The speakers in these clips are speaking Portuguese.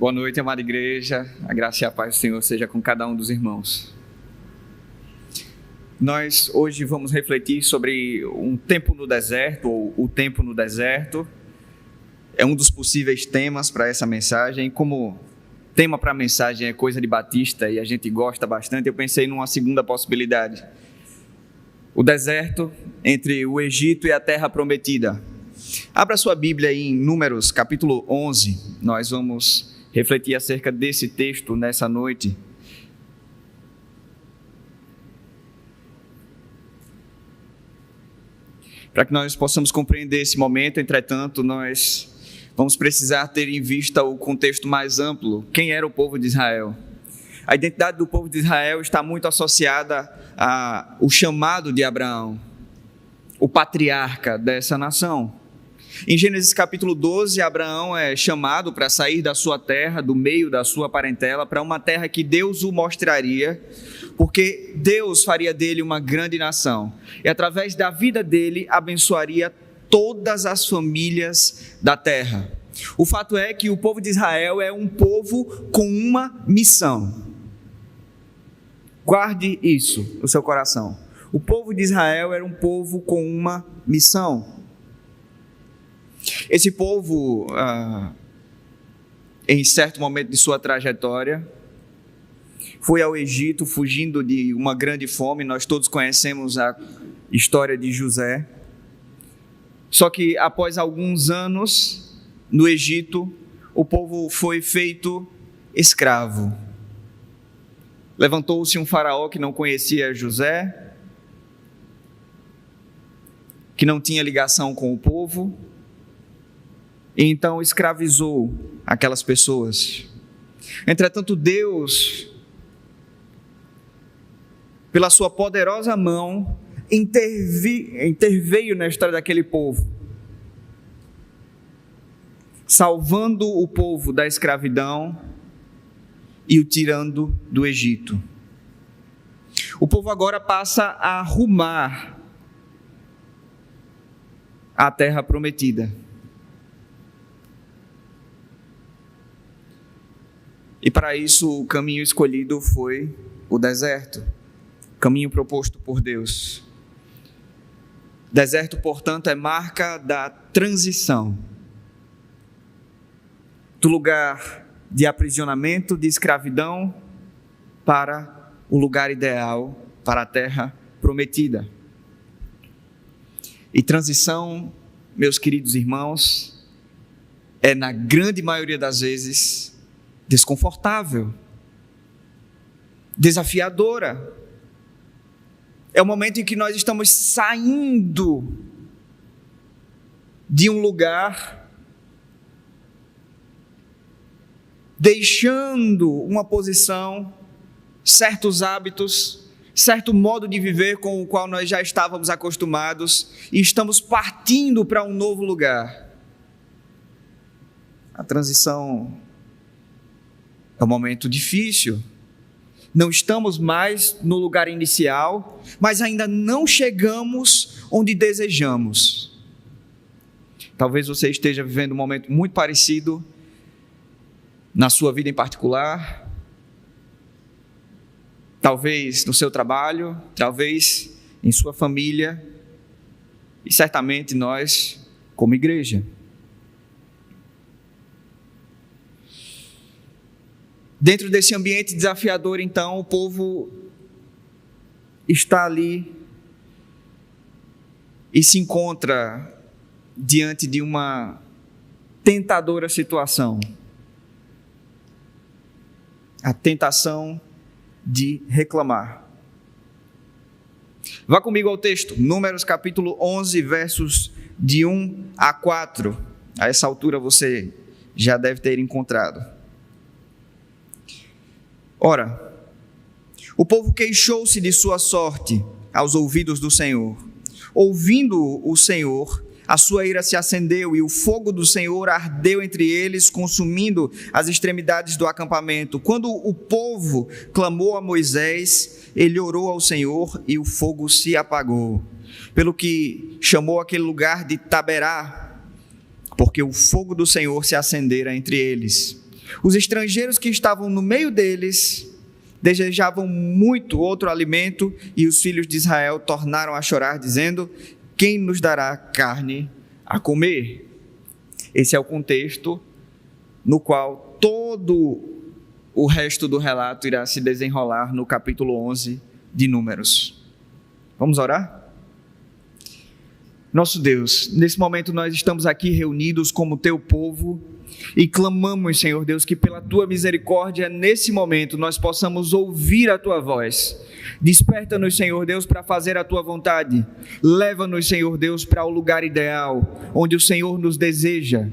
Boa noite, amada igreja. A graça e a paz do Senhor seja com cada um dos irmãos. Nós hoje vamos refletir sobre um tempo no deserto, ou o tempo no deserto. É um dos possíveis temas para essa mensagem. Como tema para a mensagem é coisa de batista e a gente gosta bastante, eu pensei numa segunda possibilidade. O deserto entre o Egito e a terra prometida. Abra sua Bíblia aí em Números, capítulo 11. Nós vamos refletir acerca desse texto nessa noite. Para que nós possamos compreender esse momento, entretanto, nós vamos precisar ter em vista o contexto mais amplo. Quem era o povo de Israel? A identidade do povo de Israel está muito associada ao chamado de Abraão, o patriarca dessa nação. Em Gênesis capítulo 12, Abraão é chamado para sair da sua terra, do meio da sua parentela, para uma terra que Deus o mostraria, porque Deus faria dele uma grande nação. E através da vida dele, abençoaria todas as famílias da terra. O fato é que o povo de Israel é um povo com uma missão. Guarde isso no seu coração. O povo de Israel era um povo com uma missão. Esse povo, em certo momento de sua trajetória, foi ao Egito fugindo de uma grande fome. Nós todos conhecemos a história de José. Só que após alguns anos no Egito, o povo foi feito escravo. Levantou-se um faraó que não conhecia José, que não tinha ligação com o povo, e então escravizou aquelas pessoas. Entretanto, Deus, pela sua poderosa mão, interveio na história daquele povo, salvando o povo da escravidão e o tirando do Egito. O povo agora passa a rumar à terra prometida. E para isso o caminho escolhido foi o deserto, caminho proposto por Deus. Deserto, portanto, é marca da transição do lugar de aprisionamento, de escravidão, para o lugar ideal, para a terra prometida. E transição, meus queridos irmãos, é na grande maioria das vezes desconfortável, desafiadora. É o momento em que nós estamos saindo de um lugar, deixando uma posição, certos hábitos, certo modo de viver com o qual nós já estávamos acostumados e estamos partindo para um novo lugar. A transição é um momento difícil. Não estamos mais no lugar inicial, mas ainda não chegamos onde desejamos. Talvez você esteja vivendo um momento muito parecido na sua vida em particular, talvez no seu trabalho, talvez em sua família, e certamente nós, como igreja. Dentro desse ambiente desafiador, então, o povo está ali e se encontra diante de uma tentadora situação. A tentação de reclamar. Vá comigo ao texto, Números capítulo 11, versos de 1 a 4. A essa altura você já deve ter encontrado. Ora, o povo queixou-se de sua sorte aos ouvidos do Senhor. Ouvindo o Senhor, a sua ira se acendeu e o fogo do Senhor ardeu entre eles, consumindo as extremidades do acampamento. Quando o povo clamou a Moisés, ele orou ao Senhor e o fogo se apagou. Pelo que chamou aquele lugar de Taberá, porque o fogo do Senhor se acendera entre eles. Os estrangeiros que estavam no meio deles desejavam muito outro alimento, e os filhos de Israel tornaram a chorar, dizendo: quem nos dará carne a comer? Esse é o contexto no qual todo o resto do relato irá se desenrolar no capítulo 11 de Números. Vamos orar? Nosso Deus, nesse momento nós estamos aqui reunidos como teu povo e clamamos, Senhor Deus, que pela tua misericórdia, nesse momento, nós possamos ouvir a tua voz. Desperta-nos, Senhor Deus, para fazer a tua vontade. Leva-nos, Senhor Deus, para o lugar ideal, onde o Senhor nos deseja.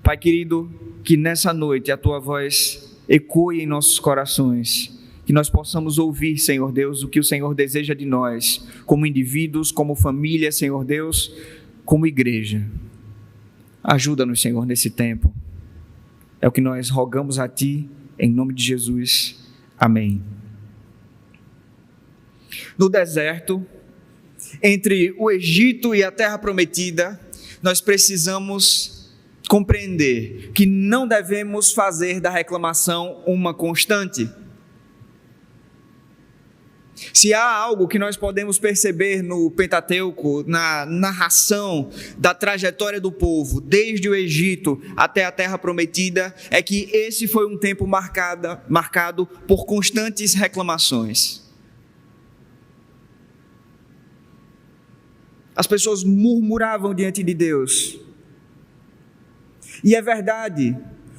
Pai querido, que nessa noite a tua voz ecoe em nossos corações, que nós possamos ouvir, Senhor Deus, o que o Senhor deseja de nós, como indivíduos, como família, Senhor Deus, como igreja. Ajuda-nos, Senhor, nesse tempo. É o que nós rogamos a Ti, em nome de Jesus. Amém. No deserto, entre o Egito e a Terra Prometida, nós precisamos compreender que não devemos fazer da reclamação uma constante. Se há algo que nós podemos perceber no Pentateuco, na narração da trajetória do povo, desde o Egito até a Terra Prometida, é que esse foi um tempo marcado por constantes reclamações. As pessoas murmuravam diante de Deus. E é verdade,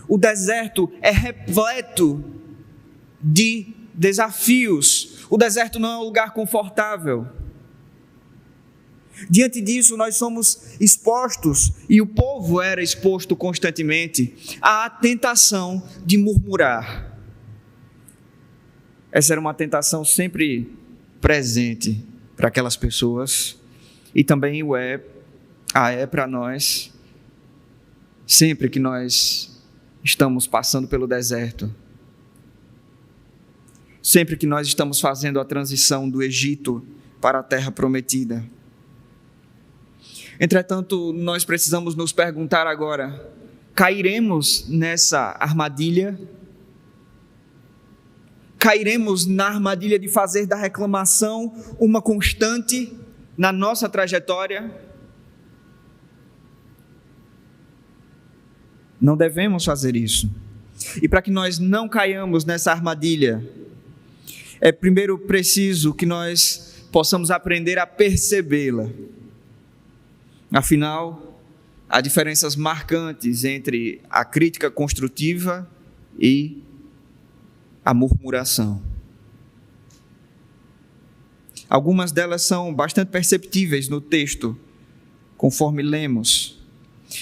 o deserto é repleto de desafios. O deserto não é um lugar confortável. Diante disso, nós somos expostos, e o povo era exposto constantemente, à tentação de murmurar. Essa era uma tentação sempre presente para aquelas pessoas, e também é para nós, sempre que nós estamos passando pelo deserto. Sempre que nós estamos fazendo a transição do Egito para a Terra Prometida. Entretanto, nós precisamos nos perguntar agora: cairemos nessa armadilha? Cairemos na armadilha de fazer da reclamação uma constante na nossa trajetória? Não devemos fazer isso. E para que nós não caiamos nessa armadilha, é primeiro preciso que nós possamos aprender a percebê-la. Afinal, há diferenças marcantes entre a crítica construtiva e a murmuração. Algumas delas são bastante perceptíveis no texto, conforme lemos.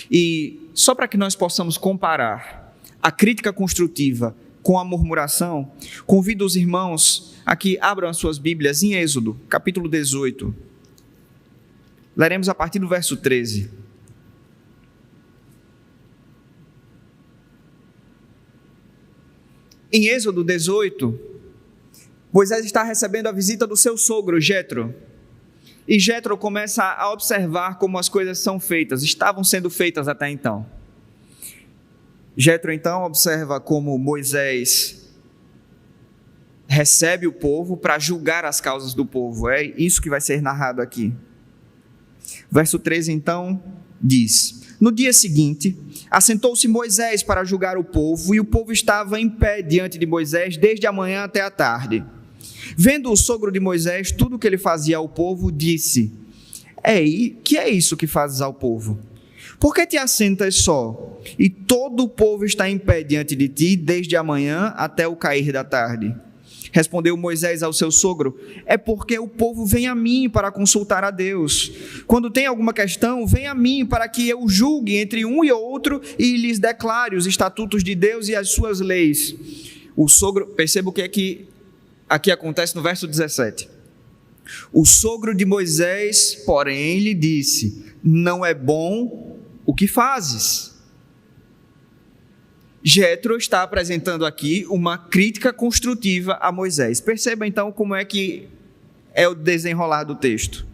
E só para que nós possamos comparar a crítica construtiva com a murmuração, convido os irmãos a que abram as suas Bíblias em Êxodo, capítulo 18. Leremos a partir do verso 13. Em Êxodo 18, Moisés está recebendo a visita do seu sogro, Jetro. E Jetro começa a observar como as coisas são feitas, estavam sendo feitas até então. Jetro então observa como Moisés recebe o povo para julgar as causas do povo. É isso que vai ser narrado aqui. Verso 13 então diz: no dia seguinte, assentou-se Moisés para julgar o povo, e o povo estava em pé diante de Moisés desde a manhã até a tarde. Vendo o sogro de Moisés tudo o que ele fazia ao povo, disse: Ei, que é isso que fazes ao povo? Por que te assentas só, e todo o povo está em pé diante de ti, desde a manhã até o cair da tarde? Respondeu Moisés ao seu sogro: é porque o povo vem a mim para consultar a Deus. Quando tem alguma questão, vem a mim para que eu julgue entre um e outro e lhes declare os estatutos de Deus e as suas leis. O sogro, perceba o que é que aqui acontece no verso 17. O sogro de Moisés, porém, lhe disse: não é bom o que fazes. Jetro está apresentando aqui uma crítica construtiva a Moisés. Perceba então como é que é o desenrolar do texto.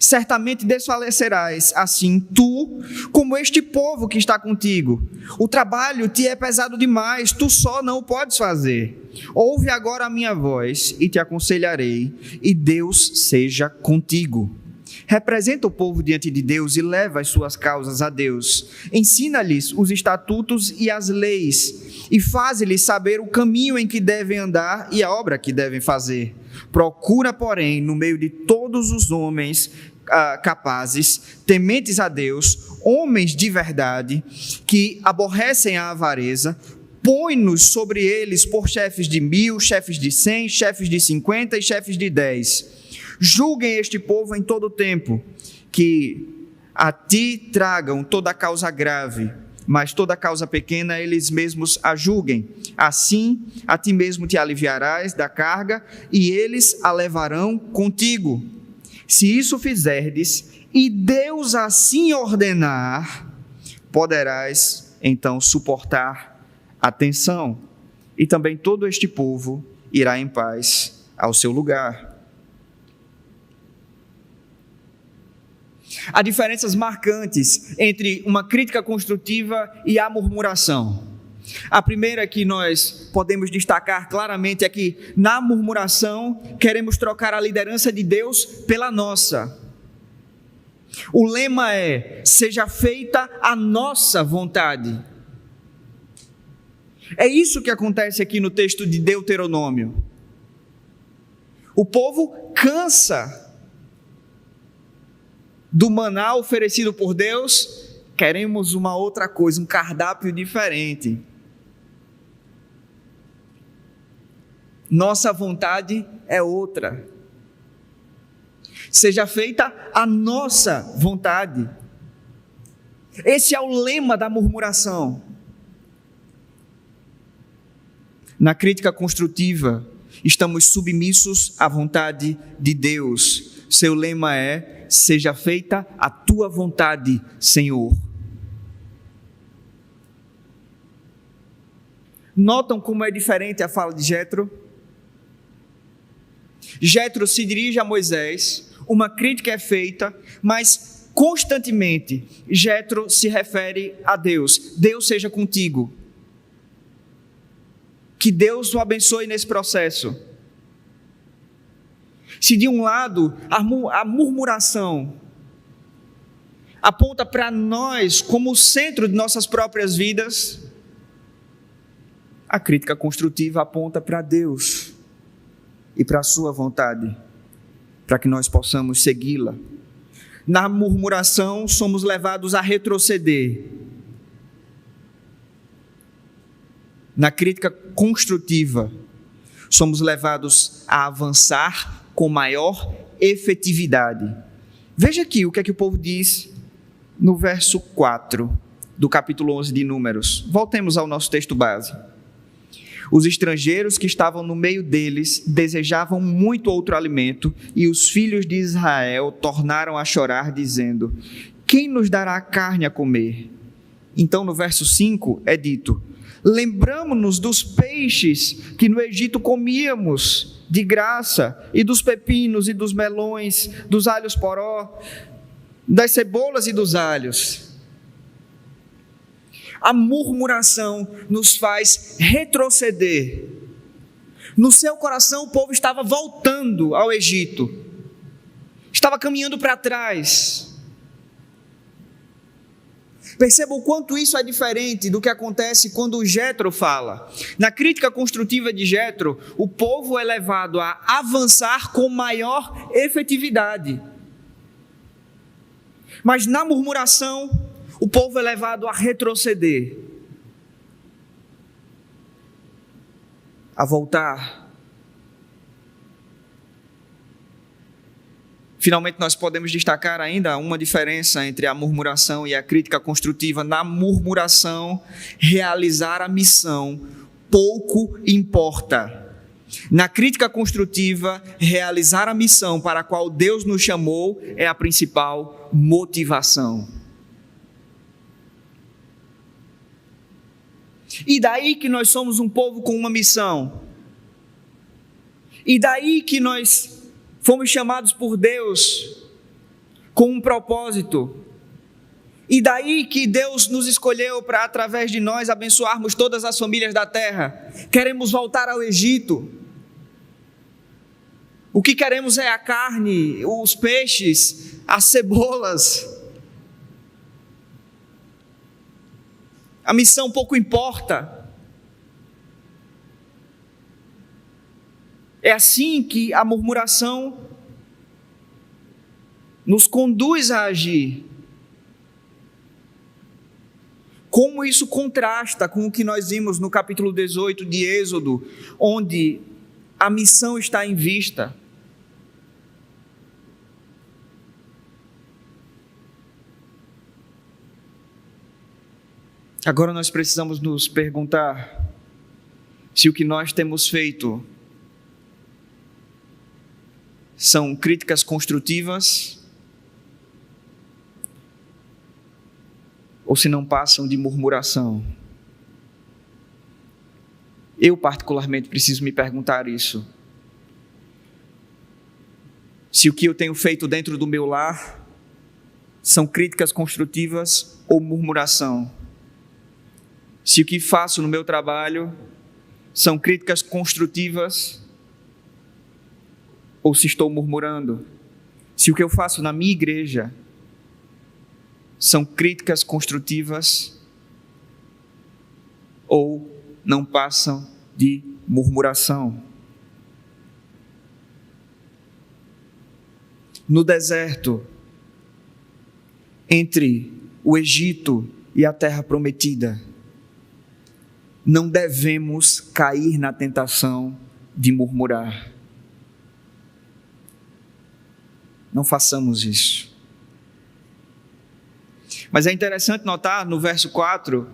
certamente desfalecerás, assim tu, como este povo que está contigo. O trabalho te é pesado demais, tu só não o podes fazer. Ouve agora a minha voz e te aconselharei, e Deus seja contigo. Representa o povo diante de Deus e leva as suas causas a Deus. Ensina-lhes os estatutos e as leis, e faze-lhes saber o caminho em que devem andar e a obra que devem fazer. Procura, porém, no meio de todos os homens capazes, tementes a Deus, homens de verdade, que aborrecem a avareza, põe-nos sobre eles por chefes de 1000, chefes de 100, chefes de 50 e chefes de 10. Julguem este povo em todo o tempo, que a ti tragam toda causa grave, mas toda causa pequena eles mesmos a julguem. Assim, a ti mesmo te aliviarás da carga, e eles a levarão contigo. Se isso fizerdes, e Deus assim ordenar, poderás então suportar a tensão, e também todo este povo irá em paz ao seu lugar. Há diferenças marcantes entre uma crítica construtiva e a murmuração. A primeira que nós podemos destacar claramente é que, na murmuração, queremos trocar a liderança de Deus pela nossa. O lema é: seja feita a nossa vontade. É isso que acontece aqui no texto de Deuteronômio. O povo cansa do maná oferecido por Deus, queremos uma outra coisa, um cardápio diferente. Nossa vontade é outra. Seja feita a nossa vontade. Esse é o lema da murmuração. Na crítica construtiva, estamos submissos à vontade de Deus. Seu lema é: seja feita a tua vontade, Senhor. Notam como é diferente a fala de Jetro? Jetro se dirige a Moisés, uma crítica é feita, mas constantemente Jetro se refere a Deus. Deus seja contigo. Que Deus o abençoe nesse processo. Se de um lado a murmuração aponta para nós como o centro de nossas próprias vidas, a crítica construtiva aponta para Deus e para a sua vontade, para que nós possamos segui-la. Na murmuração somos levados a retroceder. Na crítica construtiva somos levados a avançar com maior efetividade. Veja aqui o que é que o povo diz no verso 4 do capítulo 11 de Números. Voltemos ao nosso texto base. Os estrangeiros que estavam no meio deles desejavam muito outro alimento, e os filhos de Israel tornaram a chorar, dizendo: quem nos dará carne a comer? Então no verso 5 é dito: lembramo-nos dos peixes que no Egito comíamos de graça, e dos pepinos e dos melões, dos alhos poró, das cebolas e dos alhos. A murmuração nos faz retroceder. No seu coração o povo estava voltando ao Egito, estava caminhando para trás. Perceba o quanto isso é diferente do que acontece quando o Jetro fala. Na crítica construtiva de Jetro, o povo é levado a avançar com maior efetividade. Mas na murmuração, o povo é levado a retroceder, a voltar. Finalmente, nós podemos destacar ainda uma diferença entre a murmuração e a crítica construtiva. Na murmuração, realizar a missão pouco importa. Na crítica construtiva, realizar a missão para a qual Deus nos chamou é a principal motivação. E daí que nós somos um povo com uma missão. E daí que nós fomos chamados por Deus com um propósito. E daí que Deus nos escolheu para, através de nós, abençoarmos todas as famílias da terra. Queremos voltar ao Egito. O que queremos é a carne, os peixes, as cebolas. A missão pouco importa. É assim que a murmuração nos conduz a agir. Como isso contrasta com o que nós vimos no capítulo 18 de Êxodo, onde a missão está em vista. Agora nós precisamos nos perguntar se o que nós temos feito são críticas construtivas ou se não passam de murmuração. Eu particularmente preciso me perguntar isso. Se o que eu tenho feito dentro do meu lar são críticas construtivas ou murmuração. Se o que faço no meu trabalho são críticas construtivas ou se estou murmurando. Se o que eu faço na minha igreja são críticas construtivas ou não passam de murmuração. No deserto, entre o Egito e a terra prometida, não devemos cair na tentação de murmurar. Não façamos isso. Mas é interessante notar no verso 4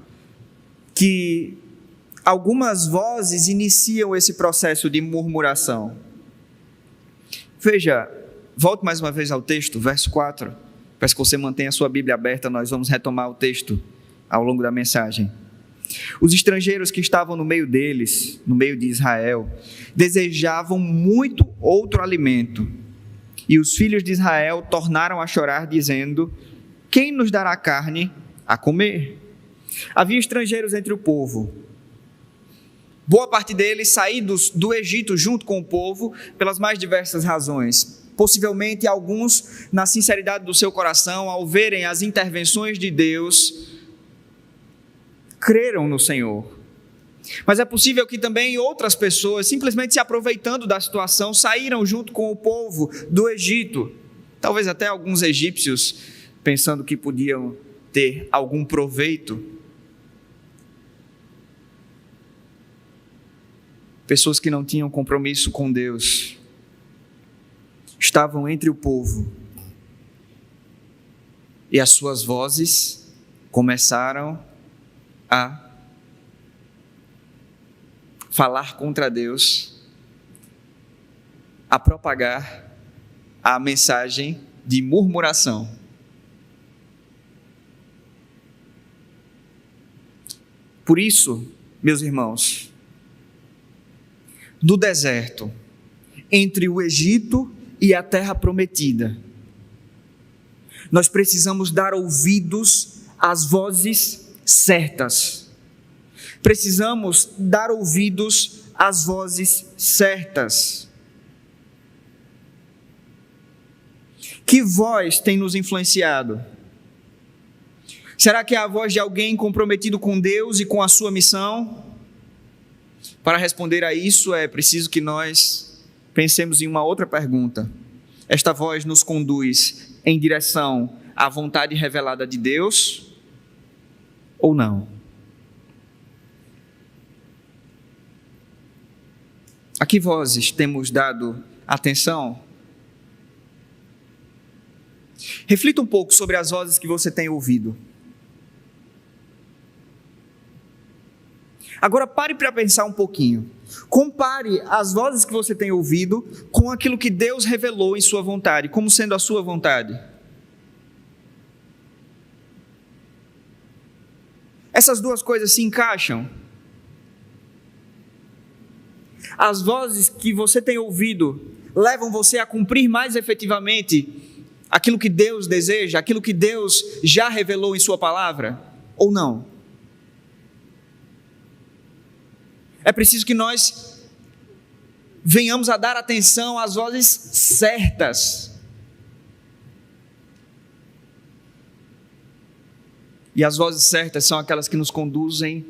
que algumas vozes iniciam esse processo de murmuração. Veja, volte mais uma vez ao texto, verso 4. Peço que você mantenha a sua Bíblia aberta, nós vamos retomar o texto ao longo da mensagem. Os estrangeiros que estavam no meio deles, no meio de Israel, desejavam muito outro alimento. E os filhos de Israel tornaram a chorar, dizendo: quem nos dará carne a comer? Havia estrangeiros entre o povo. Boa parte deles saídos do Egito junto com o povo pelas mais diversas razões. Possivelmente alguns, na sinceridade do seu coração, ao verem as intervenções de Deus, creram no Senhor. Mas é possível que também outras pessoas, simplesmente se aproveitando da situação, saíram junto com o povo do Egito. Talvez até alguns egípcios, pensando que podiam ter algum proveito. Pessoas que não tinham compromisso com Deus, estavam entre o povo. E as suas vozes começaram a falar contra Deus, a propagar a mensagem de murmuração. Por isso, meus irmãos, no deserto, entre o Egito e a terra prometida, nós precisamos dar ouvidos às vozes certas. Precisamos dar ouvidos às vozes certas. Que voz tem nos influenciado? Será que é a voz de alguém comprometido com Deus e com a sua missão? Para responder a isso, é preciso que nós pensemos em uma outra pergunta. Esta voz nos conduz em direção à vontade revelada de Deus ou não? A que vozes temos dado atenção? Reflita um pouco sobre as vozes que você tem ouvido. Agora pare para pensar um pouquinho. Compare as vozes que você tem ouvido com aquilo que Deus revelou em sua vontade, como sendo a sua vontade. Essas duas coisas se encaixam? As vozes que você tem ouvido levam você a cumprir mais efetivamente aquilo que Deus deseja, aquilo que Deus já revelou em sua palavra, ou não? É preciso que nós venhamos a dar atenção às vozes certas. E as vozes certas são aquelas que nos conduzem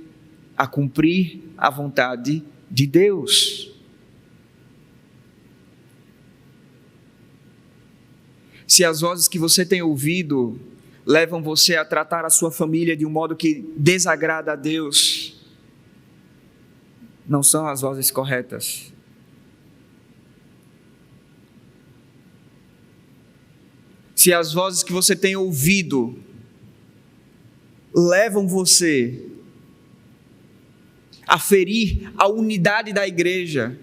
a cumprir a vontade de Deus. Se as vozes que você tem ouvido levam você a tratar a sua família de um modo que desagrada a Deus, não são as vozes corretas. Se as vozes que você tem ouvido levam você a ferir a unidade da igreja,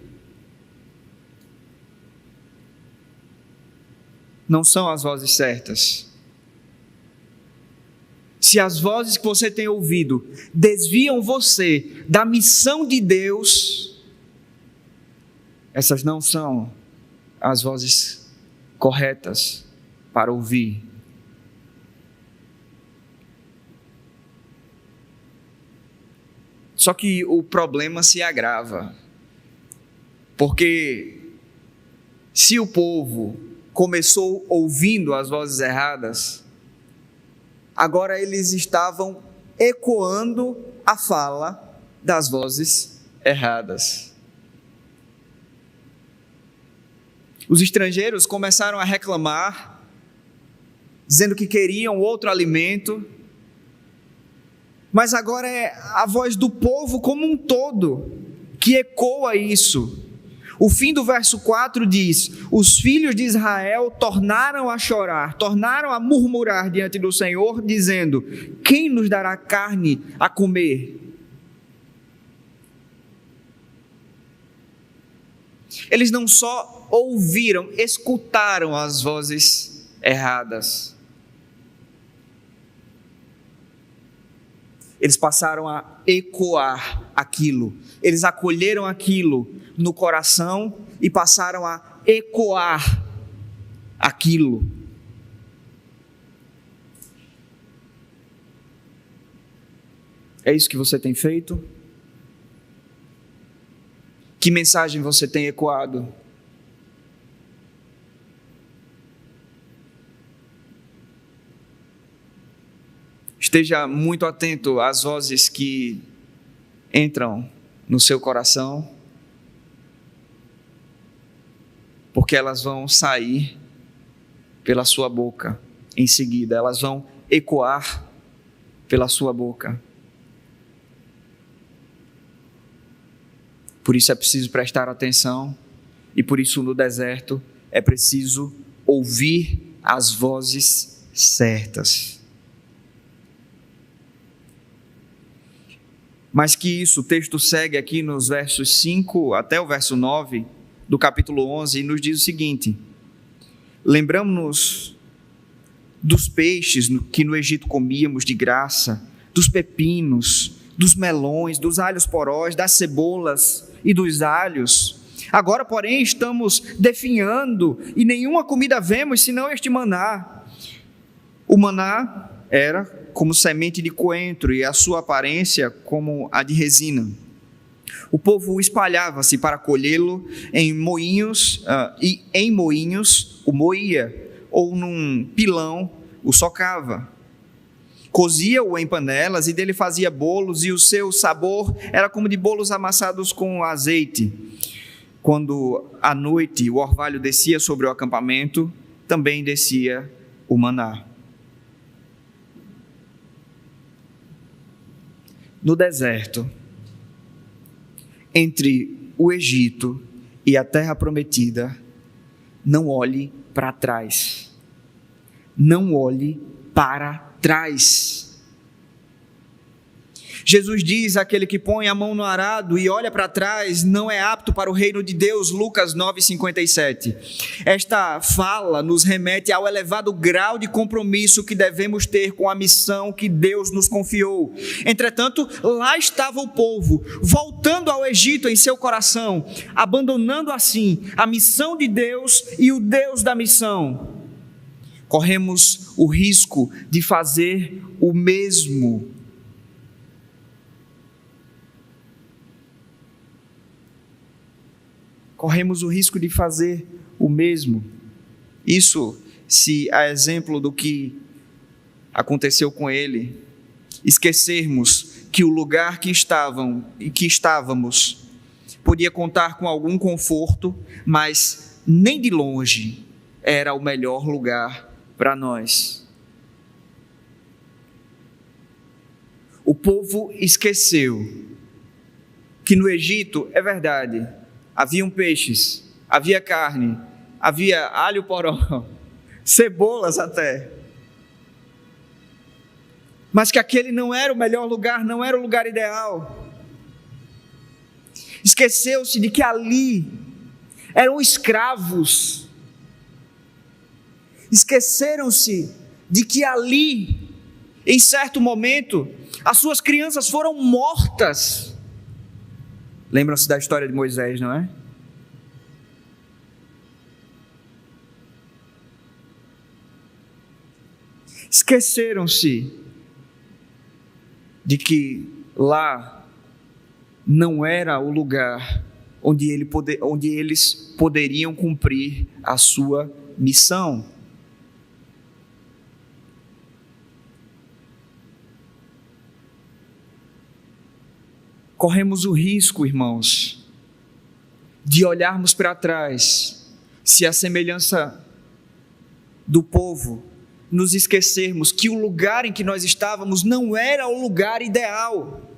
não são as vozes certas. Se as vozes que você tem ouvido desviam você da missão de Deus, essas não são as vozes corretas para ouvir. Só que o problema se agrava, porque se o povo começou ouvindo as vozes erradas, agora eles estavam ecoando a fala das vozes erradas. Os estrangeiros começaram a reclamar, dizendo que queriam outro alimento, mas agora é a voz do povo como um todo que ecoa isso. O fim do verso 4 diz: os filhos de Israel tornaram a chorar, tornaram a murmurar diante do Senhor, dizendo: quem nos dará carne a comer? Eles não só ouviram, escutaram as vozes erradas. Eles passaram a ecoar aquilo. Eles acolheram aquilo no coração e passaram a ecoar aquilo. É isso que você tem feito? Que mensagem você tem ecoado? Esteja muito atento às vozes que entram no seu coração, porque elas vão sair pela sua boca em seguida, elas vão ecoar pela sua boca. Por isso é preciso prestar atenção, e por isso no deserto é preciso ouvir as vozes certas. Mais que isso, o texto segue aqui nos versos 5 até o verso 9 do capítulo 11 e nos diz o seguinte: lembramos-nos dos peixes que no Egito comíamos de graça, dos pepinos, dos melões, dos alhos porós, das cebolas e dos alhos. Agora, porém, estamos definhando e nenhuma comida vemos senão este maná. O maná era como semente de coentro e a sua aparência como a de resina. O povo espalhava-se para colhê-lo em moinhos, e em moinhos o moía, ou num pilão o socava. Cozia-o em panelas e dele fazia bolos, e o seu sabor era como de bolos amassados com azeite. Quando à noite o orvalho descia sobre o acampamento, também descia o maná. No deserto, entre o Egito e a terra prometida, não olhe para trás. Não olhe para trás. Jesus diz: aquele que põe a mão no arado e olha para trás não é apto para o reino de Deus. Lucas 9,57. Esta fala nos remete ao elevado grau de compromisso que devemos ter com a missão que Deus nos confiou. Entretanto, lá estava o povo, voltando ao Egito em seu coração, abandonando assim a missão de Deus e o Deus da missão. corremos o risco de fazer o mesmo. Corremos o risco de fazer o mesmo. Isso, se a exemplo do que aconteceu com ele, esquecermos que o lugar que estávamos podia contar com algum conforto, mas nem de longe era o melhor lugar para nós. O povo esqueceu que no Egito, é verdade, haviam peixes, havia carne, havia alho poró, cebolas até. Mas que aquele não era o melhor lugar, não era o lugar ideal. Esqueceu-se de que ali eram escravos. Esqueceram-se de que ali, em certo momento, as suas crianças foram mortas. Lembram-se da história de Moisés, não é? Esqueceram-se de que lá não era o lugar onde eles poderiam cumprir a sua missão. Corremos o risco, irmãos, de olharmos para trás, se a semelhança do povo, nos esquecermos que o lugar em que nós estávamos não era o lugar ideal.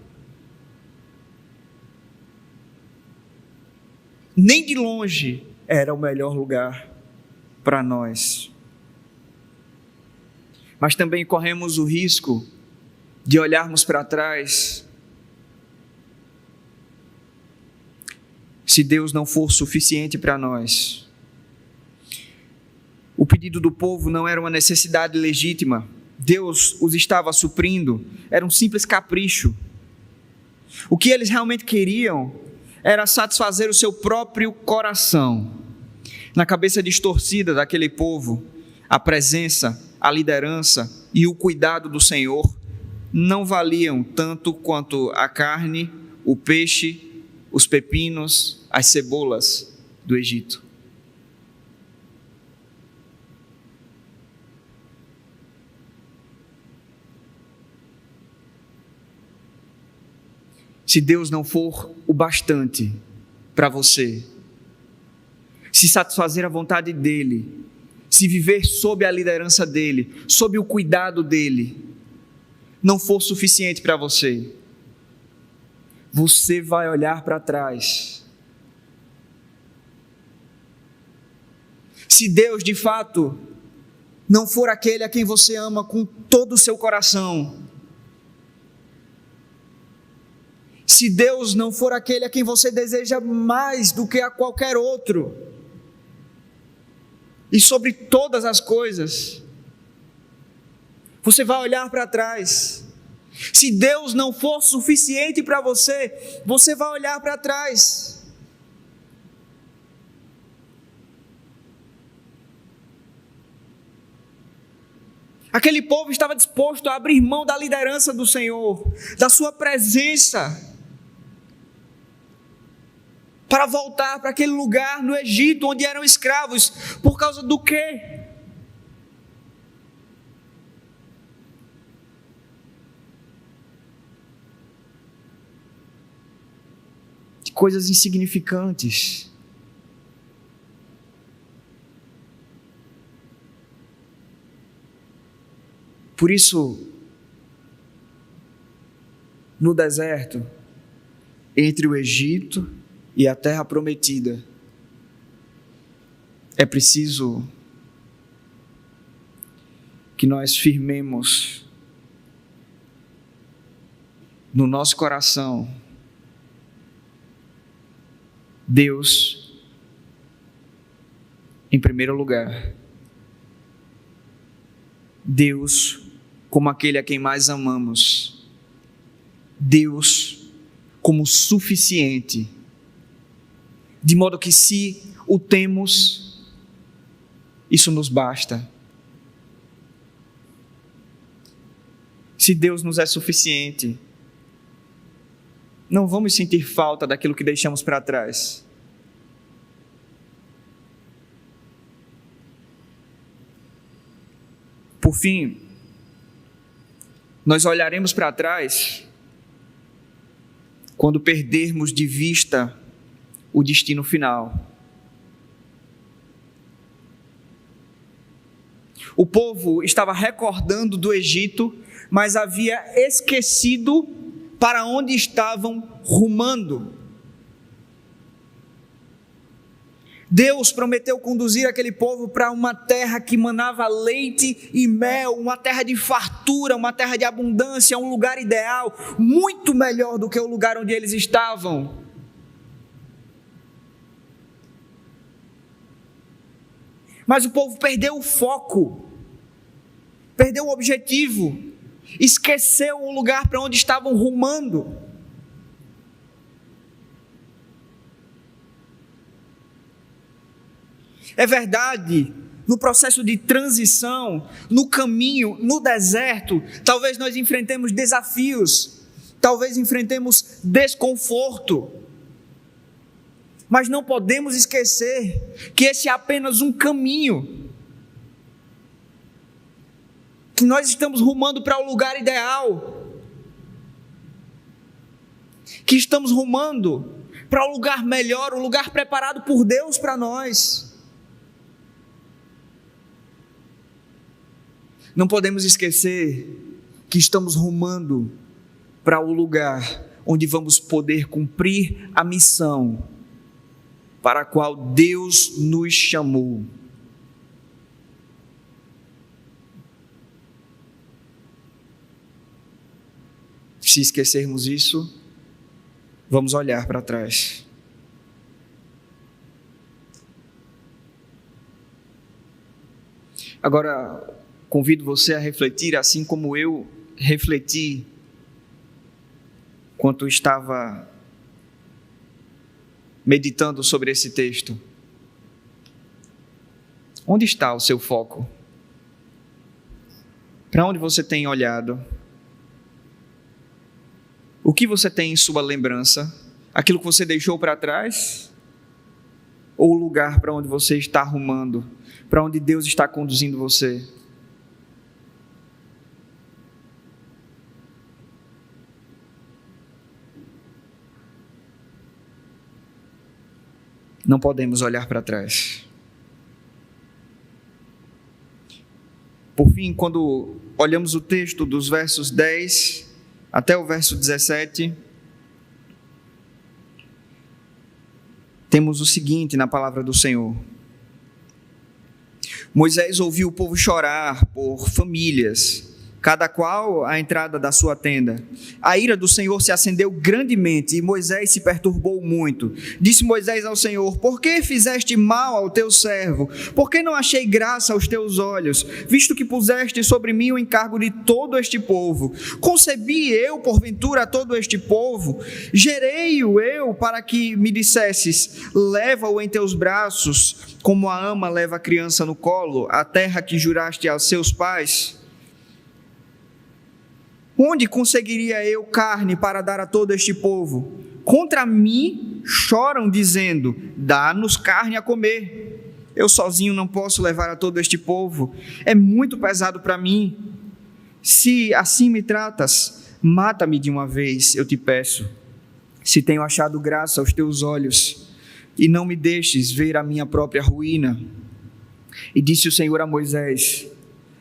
Nem de longe era o melhor lugar para nós. Mas também corremos o risco de olharmos para trás, se Deus não for suficiente para nós. O pedido do povo não era uma necessidade legítima. Deus os estava suprindo. Era um simples capricho. O que eles realmente queriam era satisfazer o seu próprio coração. Na cabeça distorcida daquele povo, a presença, a liderança e o cuidado do Senhor não valiam tanto quanto a carne, o peixe, os pepinos, as cebolas do Egito. Se Deus não for o bastante para você, se satisfazer a vontade dEle, se viver sob a liderança dEle, sob o cuidado dEle, não for suficiente para você, você vai olhar para trás. Se Deus de fato não for aquele a quem você ama com todo o seu coração, se Deus não for aquele a quem você deseja mais do que a qualquer outro, e sobre todas as coisas, você vai olhar para trás. Se Deus não for suficiente para você, você vai olhar para trás. Aquele povo estava disposto a abrir mão da liderança do Senhor, da sua presença, para voltar para aquele lugar no Egito, onde eram escravos, por causa do quê? De coisas insignificantes. Por isso, no deserto, entre o Egito e a terra prometida, é preciso que nós firmemos no nosso coração Deus em primeiro lugar. Deus como aquele a quem mais amamos. Deus como suficiente. De modo que se o temos, isso nos basta. Se Deus nos é suficiente, não vamos sentir falta daquilo que deixamos para trás. Por fim, nós olharemos para trás quando perdermos de vista o destino final. O povo estava recordando do Egito, mas havia esquecido para onde estavam rumando. Deus prometeu conduzir aquele povo para uma terra que manava leite e mel, uma terra de fartura, uma terra de abundância, um lugar ideal, muito melhor do que o lugar onde eles estavam. Mas o povo perdeu o foco, perdeu o objetivo, esqueceu o lugar para onde estavam rumando. É verdade, no processo de transição, no caminho, no deserto, talvez nós enfrentemos desafios, talvez enfrentemos desconforto, mas não podemos esquecer que esse é apenas um caminho, que nós estamos rumando para o lugar ideal, que estamos rumando para o lugar melhor, o lugar preparado por Deus para nós. Não podemos esquecer que estamos rumando para o lugar onde vamos poder cumprir a missão para a qual Deus nos chamou. Se esquecermos isso, vamos olhar para trás. Agora, convido você a refletir, assim como eu refleti enquanto estava meditando sobre esse texto. Onde está o seu foco? Para onde você tem olhado? O que você tem em sua lembrança? Aquilo que você deixou para trás? Ou o lugar para onde você está arrumando? Para onde Deus está conduzindo você? Não podemos olhar para trás. Por fim, quando olhamos o texto dos versos 10 até o verso 17, temos o seguinte na palavra do Senhor. Moisés ouviu o povo chorar por famílias, cada qual à entrada da sua tenda. A ira do Senhor se acendeu grandemente e Moisés se perturbou muito. Disse Moisés ao Senhor: por que fizeste mal ao teu servo? Por que não achei graça aos teus olhos, visto que puseste sobre mim o encargo de todo este povo? Concebi eu, porventura, a todo este povo? Gerei-o eu para que me dissesses: leva-o em teus braços, como a ama leva a criança no colo, a terra que juraste aos seus pais? Onde conseguiria eu carne para dar a todo este povo? Contra mim choram, dizendo: dá-nos carne a comer. Eu sozinho não posso levar a todo este povo, é muito pesado para mim. Se assim me tratas, mata-me de uma vez, eu te peço. Se tenho achado graça aos teus olhos, e não me deixes ver a minha própria ruína. E disse o Senhor a Moisés: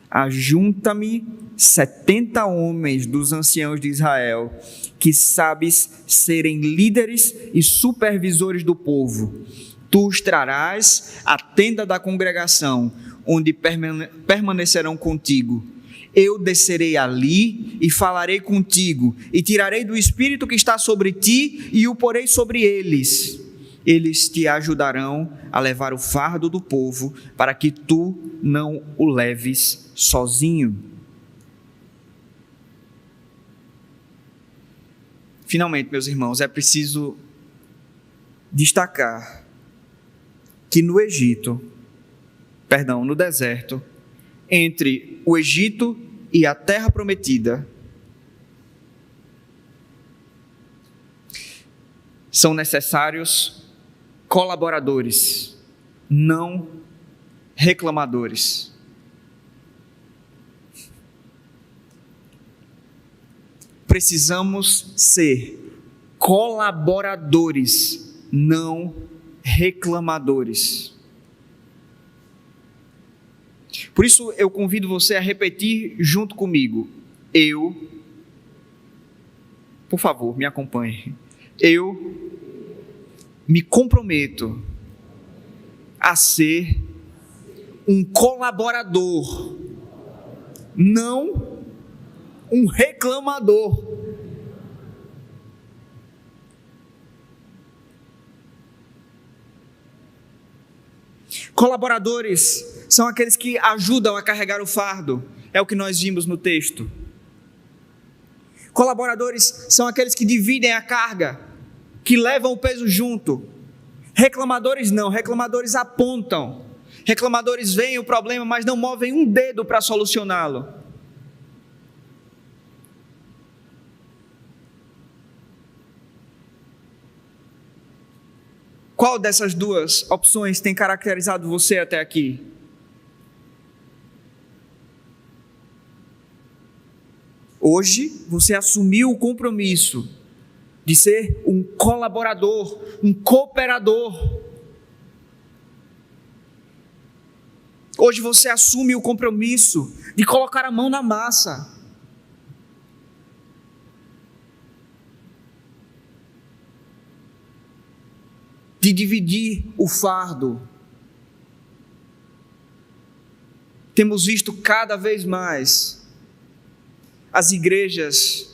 ajunta-me 70 homens dos anciãos de Israel, que sabes serem líderes e supervisores do povo. Tu os trarás à tenda da congregação, onde permanecerão contigo. Eu descerei ali e falarei contigo, e tirarei do espírito que está sobre ti e o porei sobre eles. Eles te ajudarão a levar o fardo do povo, para que tu não o leves sozinho. Finalmente, meus irmãos, é preciso destacar que no deserto, entre o Egito e a terra prometida, são necessários colaboradores, não reclamadores. Precisamos ser colaboradores, não reclamadores. Por isso eu convido você a repetir junto comigo. Por favor, me acompanhe. Eu me comprometo a ser um colaborador, não um reclamador. Colaboradores são aqueles que ajudam a carregar o fardo, é o que nós vimos no texto. Colaboradores são aqueles que dividem a carga, que levam o peso junto. Reclamadores não, reclamadores apontam. Reclamadores veem o problema, mas não movem um dedo para solucioná-lo. Qual dessas duas opções tem caracterizado você até aqui? Hoje, você assumiu o compromisso de ser um colaborador, um cooperador. Hoje você assume o compromisso de colocar a mão na massa. De dividir o fardo. Temos visto cada vez mais as igrejas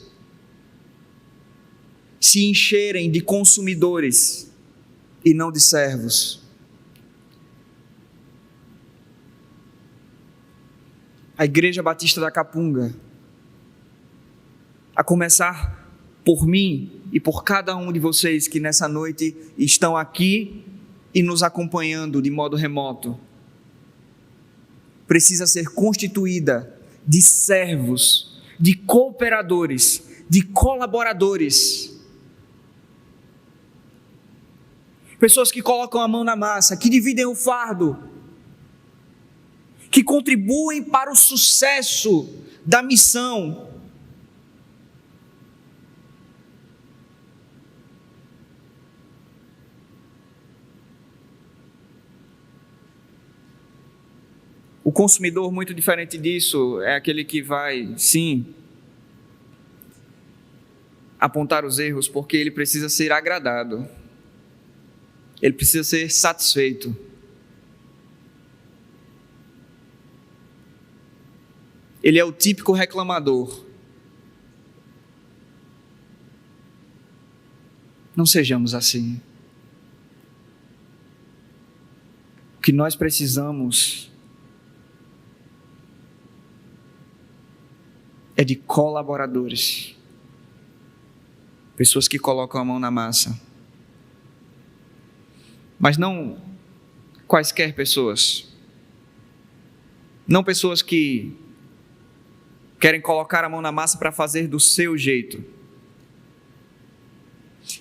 se encherem de consumidores e não de servos. A Igreja Batista da Capunga, a começar por mim e por cada um de vocês que nessa noite estão aqui e nos acompanhando de modo remoto, precisa ser constituída de servos, de cooperadores, de colaboradores. Pessoas que colocam a mão na massa, que dividem o fardo, que contribuem para o sucesso da missão. O consumidor, muito diferente disso, é aquele que vai, sim, apontar os erros, porque ele precisa ser agradado. Ele precisa ser satisfeito. Ele é o típico reclamador. Não sejamos assim. O que nós precisamos é de colaboradores. Pessoas que colocam a mão na massa. Mas não quaisquer pessoas. Não pessoas que querem colocar a mão na massa para fazer do seu jeito.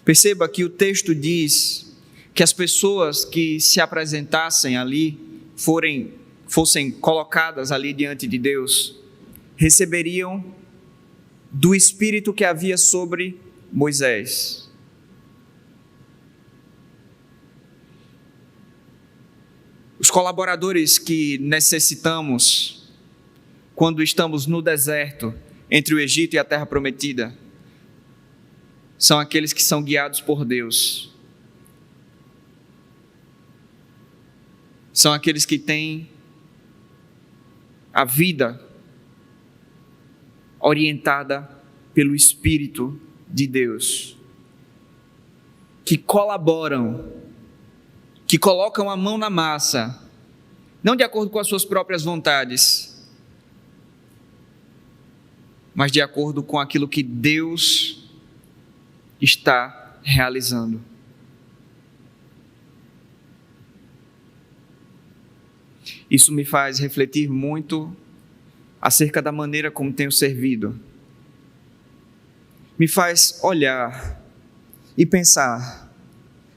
Perceba que o texto diz que as pessoas que se apresentassem ali, fossem colocadas ali diante de Deus, receberiam do Espírito que havia sobre Moisés. Os colaboradores que necessitamos quando estamos no deserto, entre o Egito e a Terra Prometida, são aqueles que são guiados por Deus. São aqueles que têm a vida orientada pelo Espírito de Deus, que colaboram, que colocam a mão na massa, não de acordo com as suas próprias vontades, mas de acordo com aquilo que Deus está realizando. Isso me faz refletir muito acerca da maneira como tenho servido. Me faz olhar e pensar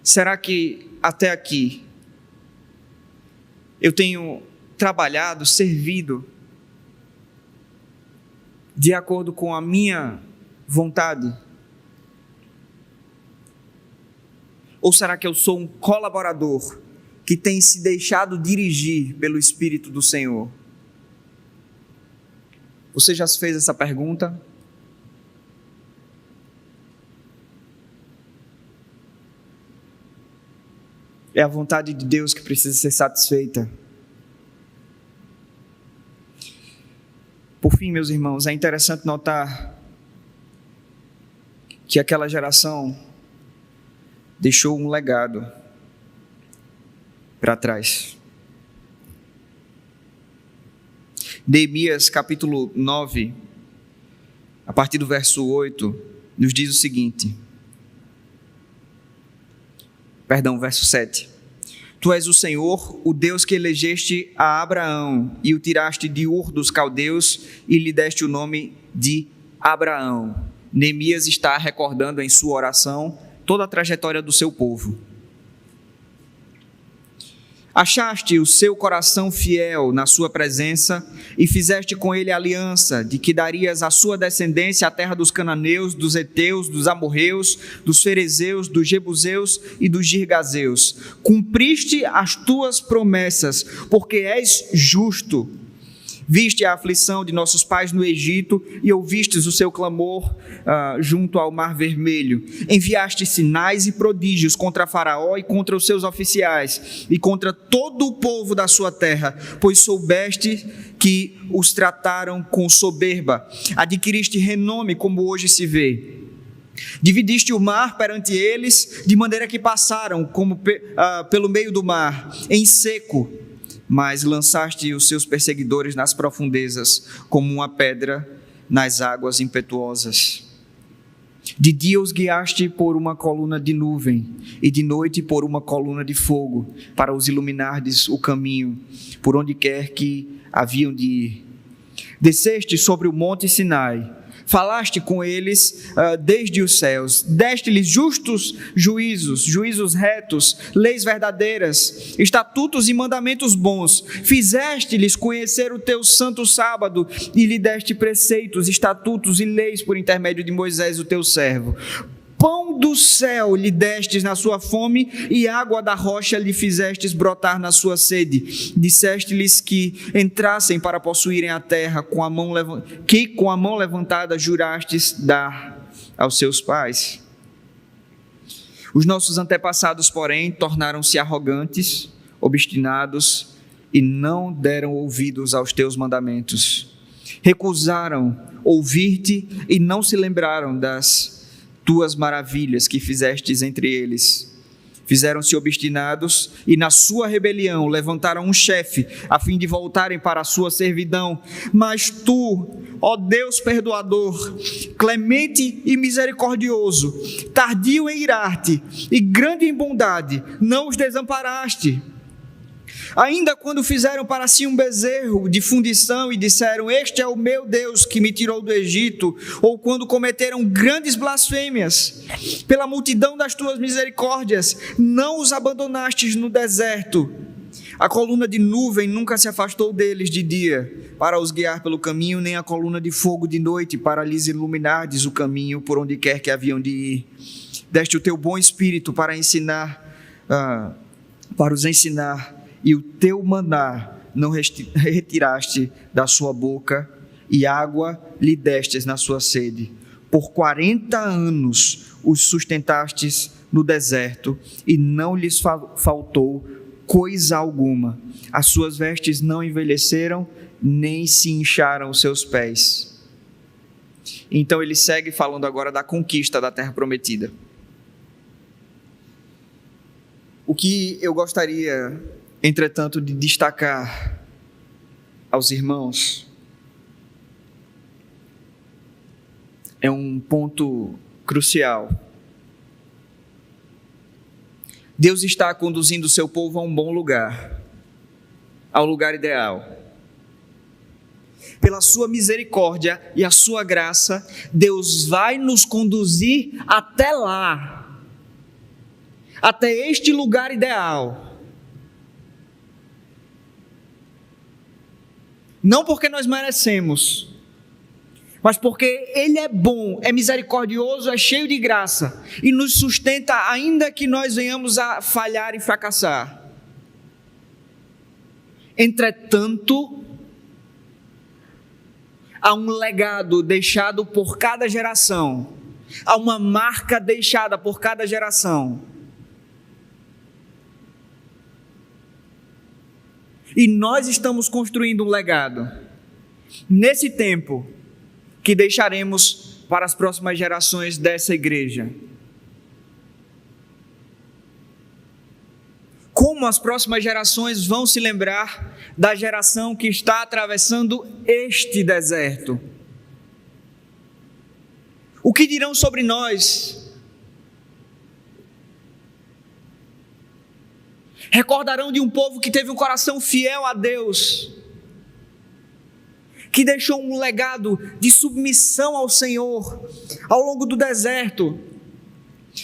Será que até aqui eu tenho trabalhado, servido de acordo com a minha vontade? Ou será que eu sou um colaborador que tem se deixado dirigir pelo Espírito do Senhor? Você já se fez essa pergunta? É a vontade de Deus que precisa ser satisfeita. Por fim, meus irmãos, é interessante notar que aquela geração deixou um legado para trás. Neemias capítulo 9, a partir do verso 8, nos diz o seguinte, verso 7. Tu és o Senhor, o Deus que elegeste a Abraão e o tiraste de Ur dos Caldeus e lhe deste o nome de Abraão. Neemias está recordando em sua oração toda a trajetória do seu povo. Achaste o seu coração fiel na sua presença e fizeste com ele aliança de que darias à sua descendência a terra dos cananeus, dos heteus, dos amorreus, dos ferezeus, dos jebuseus e dos girgazeus. Cumpriste as tuas promessas, porque és justo. Viste a aflição de nossos pais no Egito e ouvistes o seu clamor junto ao Mar Vermelho. Enviaste sinais e prodígios contra Faraó e contra os seus oficiais e contra todo o povo da sua terra, pois soubeste que os trataram com soberba. Adquiriste renome como hoje se vê. Dividiste o mar perante eles, de maneira que passaram pelo meio do mar, em seco. Mas lançaste os seus perseguidores nas profundezas, como uma pedra nas águas impetuosas. De dia os guiaste por uma coluna de nuvem, e de noite por uma coluna de fogo, para os iluminardes o caminho, por onde quer que haviam de ir. Desceste sobre o monte Sinai, falaste com eles desde os céus, deste-lhes justos juízos retos, leis verdadeiras, estatutos e mandamentos bons, fizeste-lhes conhecer o teu santo sábado e lhe deste preceitos, estatutos e leis por intermédio de Moisés, o teu servo. Pão do céu lhe destes na sua fome e água da rocha lhe fizestes brotar na sua sede. Disseste-lhes que entrassem para possuírem a terra que com a mão levantada jurastes dar aos seus pais. Os nossos antepassados, porém, tornaram-se arrogantes, obstinados e não deram ouvidos aos teus mandamentos. Recusaram ouvir-te e não se lembraram das tuas maravilhas que fizestes entre eles. Fizeram-se obstinados e na sua rebelião levantaram um chefe a fim de voltarem para a sua servidão. Mas tu, ó Deus perdoador, clemente e misericordioso, tardio em irar-te e grande em bondade, não os desamparaste. Ainda quando fizeram para si um bezerro de fundição e disseram, este é o meu Deus que me tirou do Egito, ou quando cometeram grandes blasfêmias, pela multidão das tuas misericórdias, não os abandonastes no deserto. A coluna de nuvem nunca se afastou deles de dia, para os guiar pelo caminho, nem a coluna de fogo de noite, para lhes iluminardes o caminho por onde quer que haviam de ir. Deste o teu bom espírito para os ensinar, e o teu maná não retiraste da sua boca, e água lhe destes na sua sede. Por 40 anos os sustentastes no deserto, e não lhes faltou coisa alguma. As suas vestes não envelheceram, nem se incharam os seus pés. Então ele segue falando agora da conquista da terra prometida. O que eu gostaria, entretanto, de destacar aos irmãos é um ponto crucial. Deus está conduzindo o seu povo a um bom lugar, ao lugar ideal. Pela sua misericórdia e a sua graça, Deus vai nos conduzir até lá. até este lugar ideal. Não porque nós merecemos, mas porque Ele é bom, é misericordioso, é cheio de graça e nos sustenta ainda que nós venhamos a falhar e fracassar. Entretanto, há um legado deixado por cada geração, há uma marca deixada por cada geração. E nós estamos construindo um legado nesse tempo que deixaremos para as próximas gerações dessa igreja. Como as próximas gerações vão se lembrar da geração que está atravessando este deserto? O que dirão sobre nós? Recordarão de um povo que teve um coração fiel a Deus, que deixou um legado de submissão ao Senhor ao longo do deserto,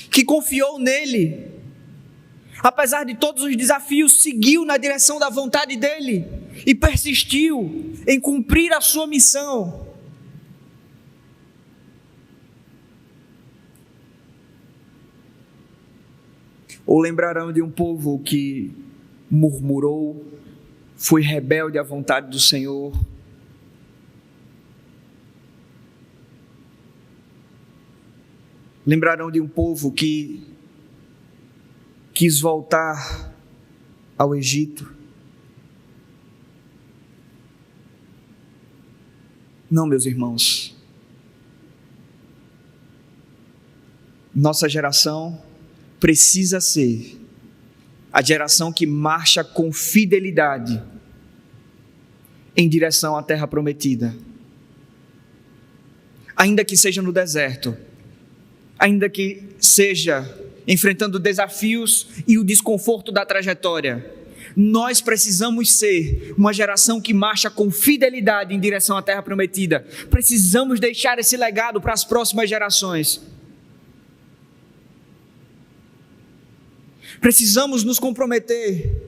que confiou nele, apesar de todos os desafios, seguiu na direção da vontade dele e persistiu em cumprir a sua missão. Ou lembrarão de um povo que murmurou, foi rebelde à vontade do Senhor, lembrarão de um povo que quis voltar ao Egito. Não, meus irmãos. Nossa geração precisa ser a geração que marcha com fidelidade em direção à terra prometida. Ainda que seja no deserto, ainda que seja enfrentando desafios e o desconforto da trajetória, nós precisamos ser uma geração que marcha com fidelidade em direção à terra prometida. Precisamos deixar esse legado para as próximas gerações. Precisamos nos comprometer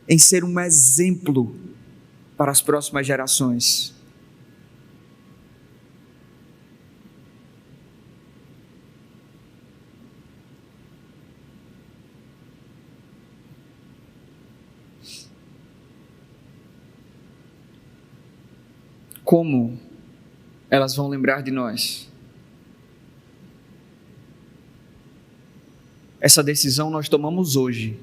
em ser um exemplo para as próximas gerações. Como elas vão lembrar de nós? Essa decisão nós tomamos hoje,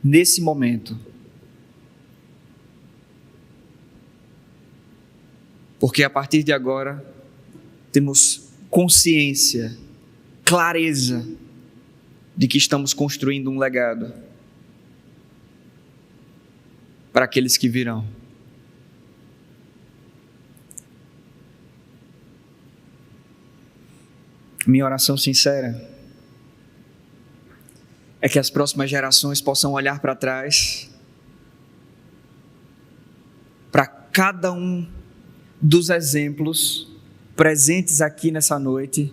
nesse momento. Porque a partir de agora, temos consciência, clareza de que estamos construindo um legado para aqueles que virão. Minha oração sincera é que as próximas gerações possam olhar para trás, para cada um dos exemplos presentes aqui nessa noite,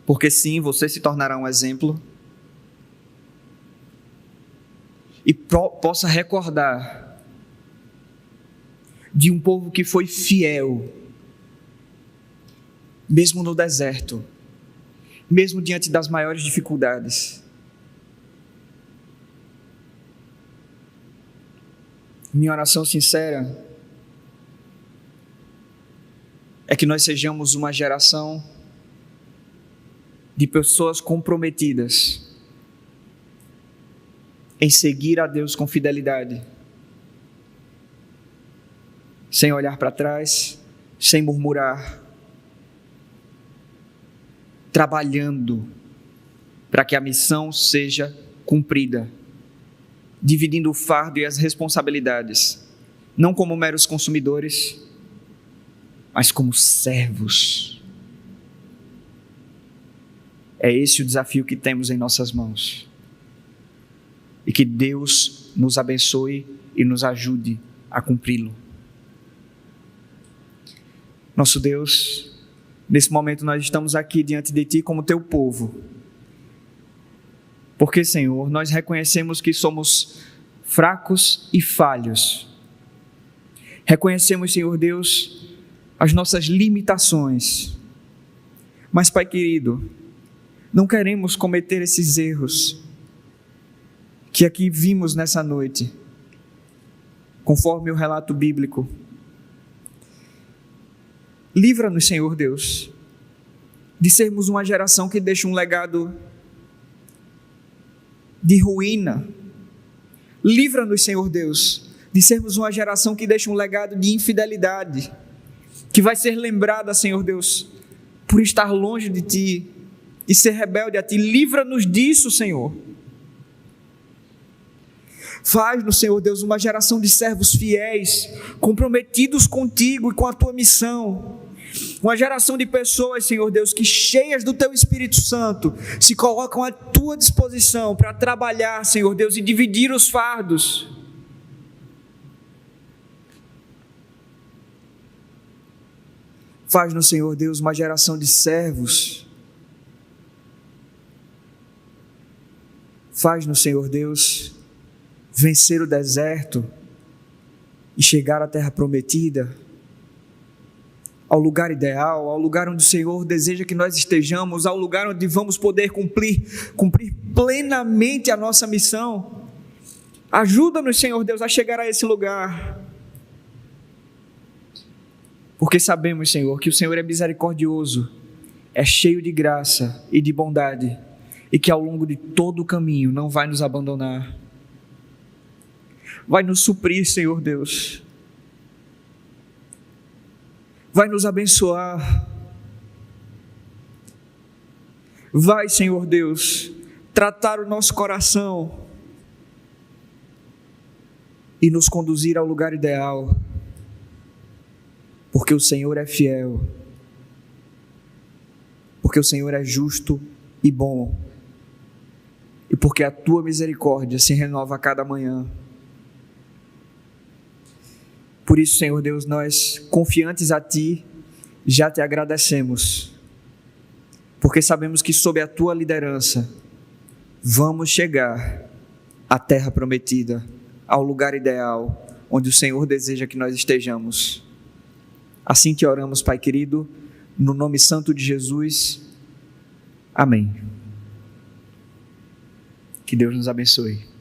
porque sim, você se tornará um exemplo, e possa recordar de um povo que foi fiel, mesmo no deserto, mesmo diante das maiores dificuldades. Minha oração sincera é que nós sejamos uma geração de pessoas comprometidas em seguir a Deus com fidelidade, sem olhar para trás, sem murmurar, trabalhando para que a missão seja cumprida, dividindo o fardo e as responsabilidades, não como meros consumidores, mas como servos. É esse o desafio que temos em nossas mãos. E que Deus nos abençoe e nos ajude a cumpri-lo. Nosso Deus, Nesse momento nós estamos aqui diante de Ti como Teu povo. Porque, Senhor, nós reconhecemos que somos fracos e falhos. Reconhecemos, Senhor Deus, as nossas limitações. Mas, Pai querido, não queremos cometer esses erros que aqui vimos nessa noite, conforme o relato bíblico. Livra-nos, Senhor Deus, de sermos uma geração que deixa um legado de ruína. Livra-nos, Senhor Deus, de sermos uma geração que deixa um legado de infidelidade, que vai ser lembrada, Senhor Deus, por estar longe de Ti e ser rebelde a Ti. Livra-nos disso, Senhor. Faz-nos, Senhor Deus, uma geração de servos fiéis, comprometidos contigo e com a Tua missão. Uma geração de pessoas, Senhor Deus, que cheias do Teu Espírito Santo, se colocam à Tua disposição para trabalhar, Senhor Deus, e dividir os fardos. Faz-nos, Senhor Deus, uma geração de servos. Faz-nos, Senhor Deus, vencer o deserto e chegar à terra prometida, ao lugar ideal, ao lugar onde o Senhor deseja que nós estejamos, ao lugar onde vamos poder cumprir plenamente a nossa missão. Ajuda-nos, Senhor Deus, a chegar a esse lugar, porque sabemos, Senhor, que o Senhor é misericordioso, é cheio de graça e de bondade, e que ao longo de todo o caminho não vai nos abandonar. Vai nos suprir, Senhor Deus. Vai nos abençoar. Vai, Senhor Deus, tratar o nosso coração e nos conduzir ao lugar ideal, porque o Senhor é fiel, porque o Senhor é justo e bom, e porque a Tua misericórdia se renova a cada manhã. Por isso, Senhor Deus, nós, confiantes a Ti, já Te agradecemos, porque sabemos que sob a Tua liderança, vamos chegar à terra prometida, ao lugar ideal, onde o Senhor deseja que nós estejamos. Assim Te oramos, Pai querido, no nome santo de Jesus. Amém. Que Deus nos abençoe.